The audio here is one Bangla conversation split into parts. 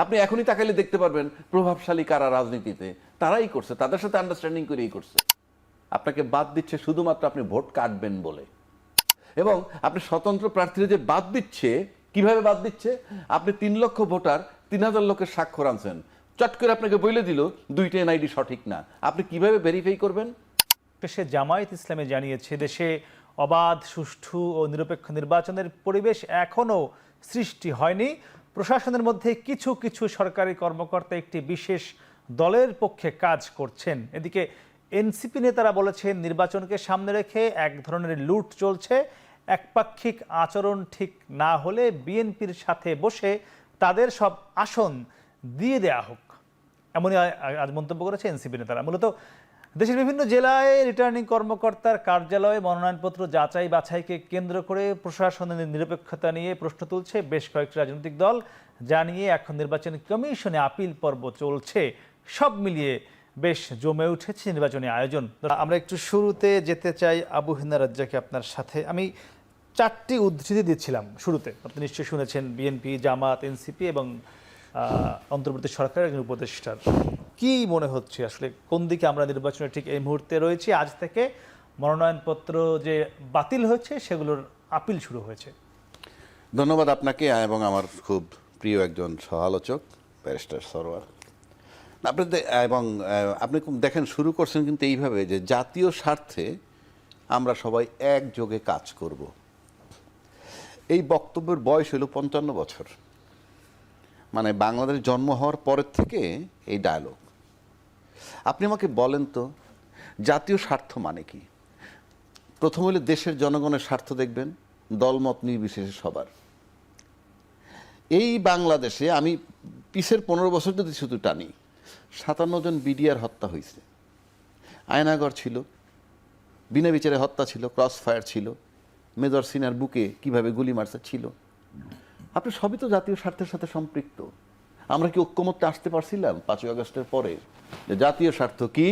আপনি এখনই তাকাইলে দেখতে পারবেন প্রভাবশালী কারা রাজনীতিতে, তারাই করছে, তাদের সাথে আন্ডারস্ট্যান্ডিং করেই করছে। আপনাকে বাদ দিচ্ছে শুধুমাত্র আপনি ভোট কাটবেন বলে। এবং আপনি স্বতন্ত্র প্রার্থীরা যে বাদ দিচ্ছে, কিভাবে বাদ দিচ্ছে? আপনি 3 লক্ষ ভোটার 3000 লোকের স্বাক্ষর আনছেন, চট করে আপনাকে বলে দিল 2টা এনআইডি সঠিক না, আপনি কিভাবে ভেরিফাই করবেন? দেশে জামায়াত ইসলামে জানিয়েছে দেশে অবাধ, সুষ্ঠু ও নিরপেক্ষ নির্বাচনের পরিবেশ এখনও সৃষ্টি হয়নি। প্রশাসনের মধ্যে কিছু কিছু সরকারি কর্মকর্তা একটি বিশেষ দলের পক্ষে কাজ করছেন। এদিকে এনসিপি নেতারা বলেছেন নির্বাচনকে সামনে রেখে এক ধরনের লুট চলছে। একপাক্ষিক আচরণ ঠিক না হলে বিএনপির সাথে বসে তাদের সব আসন দিয়ে দেয়া হোক, এমনই আজ মন্তব্য করেছে এনসিপি নেতারা। মূলত দেশের বিভিন্ন জেলায় রিটার্নিং কর্মকর্তার কার্যালয়ে মনোনয়নপত্র যাচাই বাছাইকে কেন্দ্র করে প্রশাসনের নিরপেক্ষতা নিয়ে প্রশ্ন তুলছে বেশ কয়েকটি রাজনৈতিক দল, যা নিয়ে এখন নির্বাচন কমিশনে আপিল পর্ব চলছে। সব মিলিয়ে বেশ জমে উঠেছে নির্বাচনী আয়োজন। আমরা একটু শুরুতে যেতে চাই আবু হিনা রাজ্জাকে আপনার সাথে। আমি 4টি উদ্ধৃতি দিচ্ছিলাম শুরুতে, আপনি নিশ্চয়ই শুনেছেন, বিএনপি, জামাত, এনসিপি এবং অন্তর্বর্তী সরকারের একজন উপদেষ্টার। কি মনে হচ্ছে আসলে কোন দিকে আমরা নির্বাচনে ঠিক এই মুহূর্তে রয়েছি? আজ থেকে মনোনয়নপত্র যে বাতিল হয়েছে সেগুলোর আপিল শুরু হয়েছে। ধন্যবাদ আপনাকে এবং আমার খুব প্রিয় একজন সহ-আলোচক ব্যারিস্টার সরওয়ার। আপনি এবং আপনি দেখেন শুরু করছেন কিন্তু এইভাবে যে জাতীয় স্বার্থে আমরা সবাই একযোগে কাজ করব। এই বক্তব্যের বয়স হলো 55 বছর, মানে বাংলাদেশ জন্ম হওয়ার পরের থেকে এই ডায়লগ। আপনি আমাকে বলেন তো জাতীয় স্বার্থ মানে কি? প্রথম হলে দেশের জনগণের স্বার্থ দেখবেন, দলমত নির্বিশেষে সবার। এই বাংলাদেশে আমি পিছের 15 বছর যদি শুধু টানি, 57 জন বিডিআর হত্যা হয়েছে, আয়নাগর ছিল, বিনা বিচারে হত্যা ছিল, ক্রস ফায়ার ছিল, মেজর সিনার বুকে কিভাবে গুলি মারছে ছিল। আপনি সবই তো জাতীয় স্বার্থের সাথে সম্পৃক্ত। আমরা কি ঐক্যমত্যে আসতে পারছিলাম 5ই আগস্টের পরে যে জাতীয় স্বার্থ কি,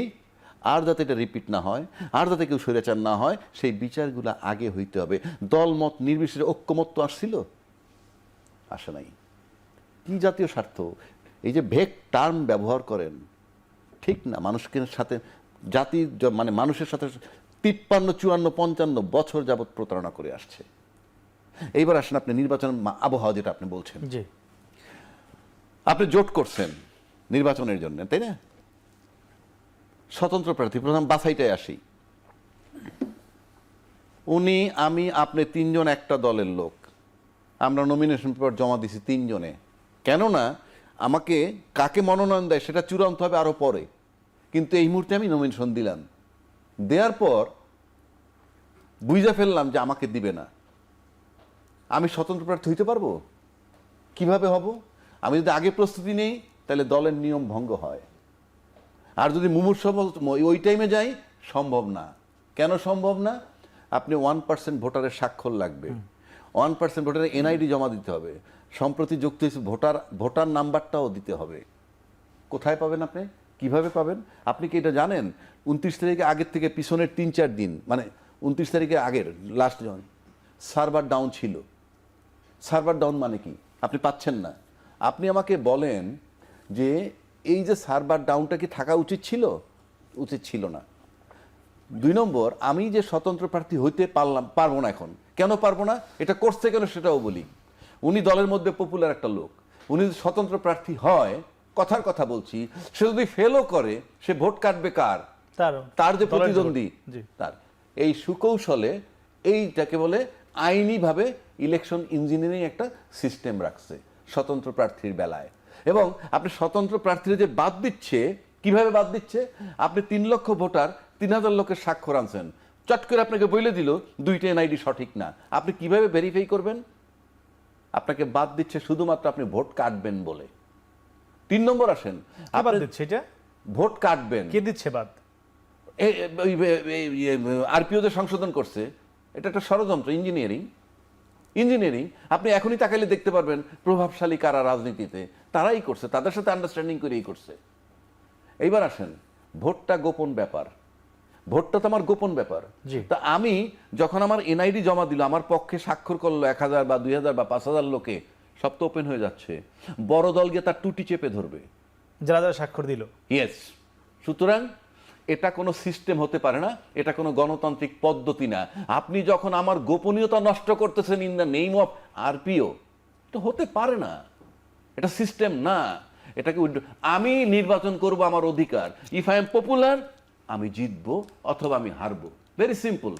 আর যাতে এটা রিপিট না হয়, আর যাতে কেউ স্বৈরাচার না হয়, সেই বিচারগুলো আগে হইতে হবে। দলমত নির্বিশেষে ঐক্যমত্য আসছিল? আসে নাই। কি জাতীয় স্বার্থ? এই যে ভেগ টার্ম ব্যবহার করেন, ঠিক না। মানুষকে সাথে জাতির মানে মানুষের সাথে 53, 54, 55 বছর যাবৎ প্রতারণা করে আসছে। এইবার আসেন আপনি নির্বাচনের আবহাওয়া, যেটা আপনি বলছেন, জি, আপনি জোট করছেন নির্বাচনের জন্য, তাই না? স্বতন্ত্র প্রার্থী প্রধান বাছাইটাই আসি, উনি, আমি, আপনি 3 জন একটা দলের লোক। আমরা নমিনেশন পেপার জমা দিছি 3 জনে। কেননা আমাকে কাকে মনোনয়ন দেয় সেটা চূড়ান্ত হবে আরো পরে, কিন্তু এই মুহূর্তে আমি নমিনেশন দিলাম। দেওয়ার পর বুঝে ফেললাম যে আমাকে দিবে না। আমি স্বতন্ত্র প্রার্থী হইতে পারবো? কিভাবে হব? আমি যদি আগে প্রস্তুতি নেই তাহলে দলের নিয়ম ভঙ্গ হয়। আর যদি মুমূর্ষু ওই টাইমে যাই, সম্ভব না। কেন সম্ভব না? আপনি 1% ভোটারের স্বাক্ষর লাগবে, 1% ভোটারের এনআইডি জমা দিতে হবে, সম্প্রতি যুক্ত হয়েছে ভোটার নাম্বারটাও দিতে হবে। কোথায় পাবেন আপনি? কিভাবে পাবেন? আপনি কি এটা জানেন? 29 তারিখে আগের থেকে পিছনের 3-4 দিন, মানে 29 তারিখে আগের লাস্ট জন সার্ভার ডাউন ছিল। সার্ভার ডাউন মানে কি? আপনি পাচ্ছেন না। আপনি আমাকে বলেন যে এই যে সার্ভার ডাউনটা কি থাকা উচিত ছিল? উচিত ছিল না। 2 নম্বর, আমি যে স্বতন্ত্র প্রার্থী হইতে পারবো না এখন। কেন পারবো না? এটা করছে কেন সেটাও বলি। উনি দলের মধ্যে পপুলার একটা লোক, উনি যদি স্বতন্ত্র প্রার্থী হয়, কথার কথা বলছি, সে যদি ফেলও করে, সে ভোট কাটবে কার? তার যে প্রতিদ্বন্দ্বী, তার। এই সুকৌশলে এইটাকে বলে আইনিভাবে ইলেকশন ইঞ্জিনিয়ারিং একটা সিস্টেম রাখছে স্বতন্ত্র প্রার্থীর বেলায়। এবং আপনি স্বতন্ত্র প্রার্থীরা যে বাদ দিচ্ছে, কিভাবে বাদ দিচ্ছে? আপনি 3 লক্ষ ভোটার 3000 লোকের স্বাক্ষর আনছেন, চট করে আপনাকে বলে দিল 2টা এনআইডি সঠিক না, আপনি কিভাবে ভেরিফাই করবেন? আপনাকে বাদ দিচ্ছে শুধুমাত্র আপনি ভোট কাটবেন বলে। 3 নম্বর আসেন, ভোট কাটবেন। কে দিচ্ছে বাদ? আরপিও যে সংশোধন করছে, এটা একটা ষড়যন্ত্র, ইঞ্জিনিয়ারিং। আপনি এখনই তাকাইলে দেখতে পারবেন প্রভাবশালী কারা রাজনীতিতে, তারাই করছে, তাদের সাথে আন্ডারস্ট্যান্ডিং করেই করছে। এইবার আসেন, ভোটটা গোপন ব্যাপার, ভোটটা তো আমার গোপন ব্যাপার। তা আমি যখন আমার এনআইডি জমা দিল, আমার পক্ষে স্বাক্ষর করলো 1000 বা 2000 বা 5000 লোকে, সব তো ওপেন হয়ে যাচ্ছে, বড় দল গিয়ে তার টুটি চেপে ধরবে। যারা যারা স্বাক্ষর দিল, ইয়েস। সুতরাং এটা কোনো সিস্টেম হতে পারে না, এটা কোনো গণতান্ত্রিক পদ্ধতি না। আপনি যখন আমার গোপনীয়তা নষ্ট করতেছেন in the name of RPO, এটা হতে পারে না, এটা সিস্টেম না। এটাকে আমি নির্বাচন করব, আমার অধিকার। ইফ আই এম পপুলার, আমি জিতবো অথবা আমি হারবো, ভেরি সিম্পল।